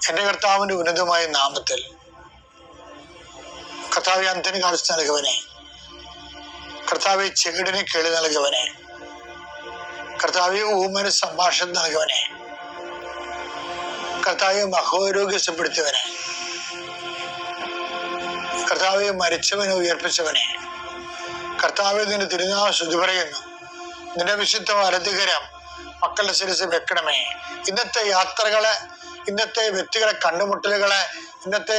എൻ്റെ കർത്താവിൻ്റെ ഉന്നതമായ നാമത്തിൽ കർത്താവെ അന്ധന് കാഴ്ച നൽകുവനെ, കർത്താവെ ചെകിടിന് കേളി നൽകുവനെ, കർത്താവെ ഊമന് സംഭാഷണം നൽകുവനെ, കർത്താവെ മഹോരോഗ്യപ്പെടുത്തിയവനെ, കർത്താവെ മരിച്ചവനെ ഉയർപ്പിച്ചവനെ, കർത്താവെ നിന്റെ തിരുനാമ ശുദ്ധി പറയുന്നു. നിന്റെ വിശുദ്ധ വലതുകരം മക്കളുടെ ശിരസ് വെക്കണമേ. ഇന്നത്തെ യാത്രകളെ, ഇന്നത്തെ വ്യക്തികളെ കണ്ടുമുട്ടലുകളെ, ഇന്നത്തെ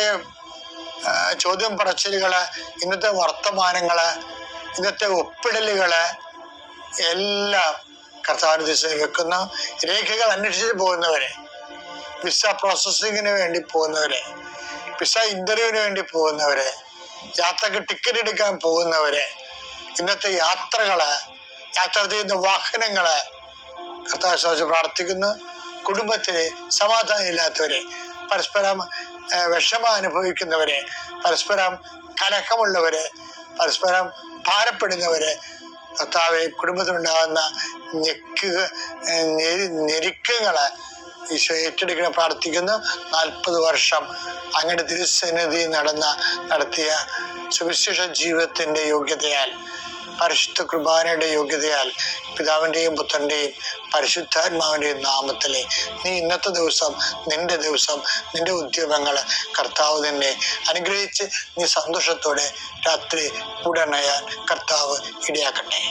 ചോദ്യം പറച്ചിലുകള്, ഇന്നത്തെ വർത്തമാനങ്ങള്, ഇന്നത്തെ ഒപ്പിടലുകള് എല്ലാം കർത്താവിന്റെ ദിശയിൽ വെക്കുന്ന രേഖകൾ അന്വേഷിച്ച് പോകുന്നവരെ, വിസ പ്രോസസ്സിങ്ങിന് വേണ്ടി പോകുന്നവരെ, വിസ ഇന്റർവ്യൂവിന് വേണ്ടി പോകുന്നവരെ, യാത്രക്ക് ടിക്കറ്റ് എടുക്കാൻ പോകുന്നവരെ, ഇന്നത്തെ യാത്രകള്, യാത്ര ചെയ്യുന്ന വാഹനങ്ങള് കർത്താവ് ചോദിച്ച് പ്രാർത്ഥിക്കുന്നു. കുടുംബത്തിലെ സമാധാനം ഇല്ലാത്തവരെ, പരസ്പരം വിഷമം അനുഭവിക്കുന്നവരെ, പരസ്പരം കലഹമുള്ളവരെ, പരസ്പരം ഭാരപ്പെടുന്നവരെ, കർത്താവെ കുടുംബത്തിലുണ്ടാകുന്ന ഞെരുക്കങ്ങള് ഈശോ ഏറ്റെടുക്കണം പ്രാർത്ഥിക്കുന്നു. 40 വർഷം അങ്ങയുടെ തിരുസന്നിധി നടത്തിയ സുവിശേഷ ജീവിതത്തിന്റെ യോഗ്യതയാൽ, പരിശുദ്ധ കുർബാനയുടെ യോഗ്യതയാൽ, പിതാവിൻ്റെയും പുത്രൻ്റെയും പരിശുദ്ധാത്മാവിൻ്റെയും നാമത്തിലെ നീ ഇന്നത്തെ ദിവസം, നിന്റെ ദിവസം, നിന്റെ ഉദ്യമങ്ങൾ കർത്താവ് തന്നെ അനുഗ്രഹിച്ച് നീ സന്തോഷത്തോടെ രാത്രി ഉടനയാൻ കർത്താവ് ഇടയാക്കട്ടെ.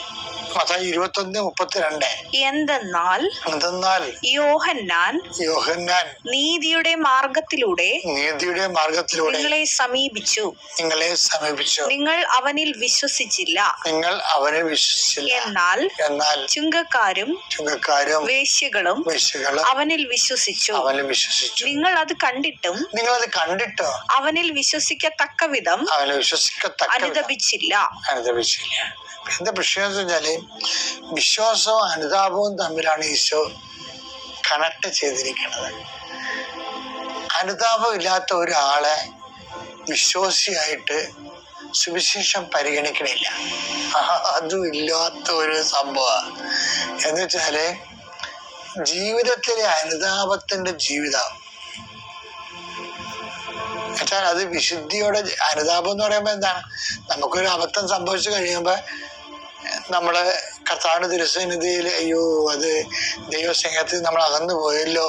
മത്തായി 21:32. എന്തെന്നാൽ യോഹന്നാൻ നീതിയുടെ മാർഗത്തിലൂടെ നിങ്ങളെ സമീപിച്ചു, നിങ്ങൾ അവനിൽ വിശ്വസിച്ചില്ല. എന്നാൽ ചുങ്കക്കാരും വേശ്യകളും അവനിൽ വിശ്വസിച്ചു. നിങ്ങൾ അത് കണ്ടിട്ടും അവനിൽ വിശ്വസിക്കത്തക്ക വിധം അനുതപിച്ചില്ല. എന്താ പ്രശ്നം എന്ന് വെച്ചാല്, വിശ്വാസവും അനുതാപവും തമ്മിലാണ് ഈശോ കണക്ട് ചെയ്തിരിക്കുന്നത്. അനുതാപം ഇല്ലാത്ത ഒരാളെ വിശ്വാസിയായിട്ട് സുവിശേഷം പരിഗണിക്കണില്ല. അതും ഇല്ലാത്ത ഒരു സംഭവം എന്ന് വെച്ചാല്, ജീവിതത്തിലെ അനുതാപത്തിന്റെ ജീവിതം വെച്ചാൽ അത് വിശുദ്ധിയോടെ. അനുതാപം എന്ന് പറയുമ്പോൾ എന്താണ്? നമുക്കൊരു അബദ്ധം സംഭവിച്ചു കഴിയുമ്പോൾ നമ്മള് കർത്താവിന്റെ തിരുസന്നിധിയിൽ അയ്യോ അത് ദൈവസ്നേഹത്തിൽ നമ്മൾ അകന്നു പോയല്ലോ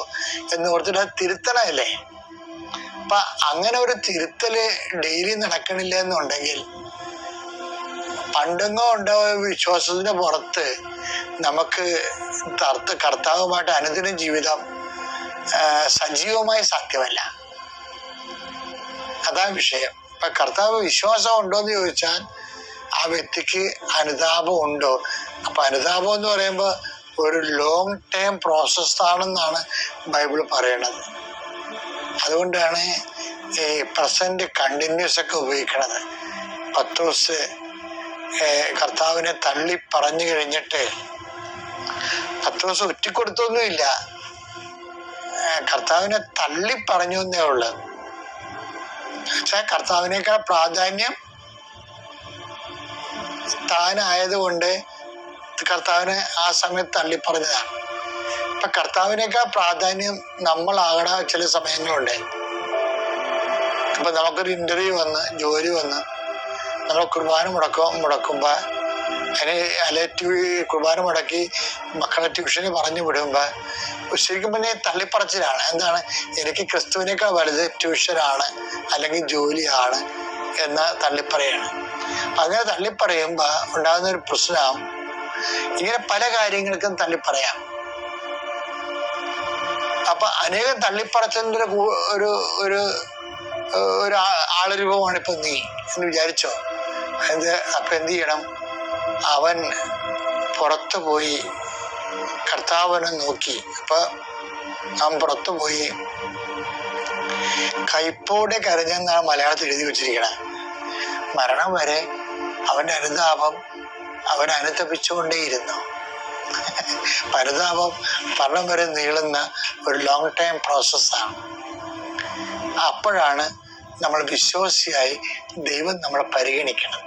എന്ന് ഓർത്തിട്ട് അത് തിരുത്തണമല്ലേ. അപ്പൊ അങ്ങനെ ഒരു തിരുത്തല് ഡെയിലി നടക്കണില്ല എന്നുണ്ടെങ്കിൽ, പണ്ടെങ്ങോ ഉണ്ടായ വിശ്വാസത്തിന്റെ പുറത്ത് നമുക്ക് കർത്താവുമായിട്ട് അനുദിന ജീവിതം സജീവമായി സാധ്യമല്ല. അതാണ് വിഷയം. ഇപ്പൊ കർത്താവ് വിശ്വാസം ഉണ്ടോ എന്ന് ചോദിച്ചാൽ ആ വ്യക്തിക്ക് അനുതാപം ഉണ്ടോ? അപ്പൊ അനുതാപം എന്ന് പറയുമ്പോൾ ഒരു ലോങ് ടേം പ്രോസസ് ആണെന്നാണ് ബൈബിൾ പറയണത്. അതുകൊണ്ടാണ് ഈ പ്രസന്റ് കണ്ടിന്യൂസ് ഒക്കെ ഉപയോഗിക്കണത്. പത്രോസ് കർത്താവിനെ തള്ളി പറഞ്ഞു കഴിഞ്ഞിട്ട് പത്രോസ് ഒറ്റിക്കൊടുത്തൊന്നുമില്ല, കർത്താവിനെ തള്ളി പറഞ്ഞു എന്നേ ഉള്ളു. കർത്താവിനേക്കാൾ പ്രാധാന്യം താനായതുകൊണ്ട് കർത്താവിനെ ആ സമയത്ത് തള്ളിപ്പറഞ്ഞതാണ്. ഇപ്പൊ കർത്താവിനേക്കാൾ പ്രാധാന്യം നമ്മളാകണ ചില സമയങ്ങളുണ്ട്. ഇപ്പൊ നമുക്കൊരു ഇന്റർവ്യൂ വന്ന്, ജോലി വന്ന്, നമ്മൾ കുർബാന മുടക്കുമ്പോ കുർബാന മുടക്കി മക്കളെ ട്യൂഷന് പറഞ്ഞു വിടുമ്പോ ശരിക്കും പറഞ്ഞാൽ തള്ളിപ്പറച്ചിലാണ്. എന്താണ്? എനിക്ക് ക്രിസ്തുവിനേക്കാൾ വലുത് ട്യൂഷനാണ് അല്ലെങ്കിൽ ജോലിയാണ് എന്ന തള്ളിപ്പറയാണ്. അങ്ങനെ തള്ളിപ്പറയുമ്പോ ഉണ്ടാകുന്ന ഒരു പ്രശ്നം, ഇങ്ങനെ പല കാര്യങ്ങൾക്കും തള്ളിപ്പറയാം. അപ്പൊ അനേകം തള്ളിപ്പറച്ചതിന്റെ ഒരു ആളുരൂപമാണ് ഇപ്പൊ നീ എന്ന് വിചാരിച്ചോ. അപ്പൊ എന്ത് ചെയ്യണം? അവൻ പുറത്തു പോയി കർത്താവിനെ നോക്കി. അപ്പൊ അവൻ പുറത്തു പോയി കൈപ്പോടെ കരഞ്ഞെന്നാണ് മലയാളത്തിൽ എഴുതി വെച്ചിരിക്കണത്. മരണം വരെ അവന്റെ അനുതാപം അവൻ അനുതപിച്ചുകൊണ്ടേയിരുന്നു. അനുതാപം മരണം വരെ നീളുന്ന ഒരു ലോങ് ടൈം പ്രോസസ്സാണ്. അപ്പോഴാണ് നമ്മൾ വിശ്വാസിയായി ദൈവം നമ്മളെ പരിഗണിക്കണം.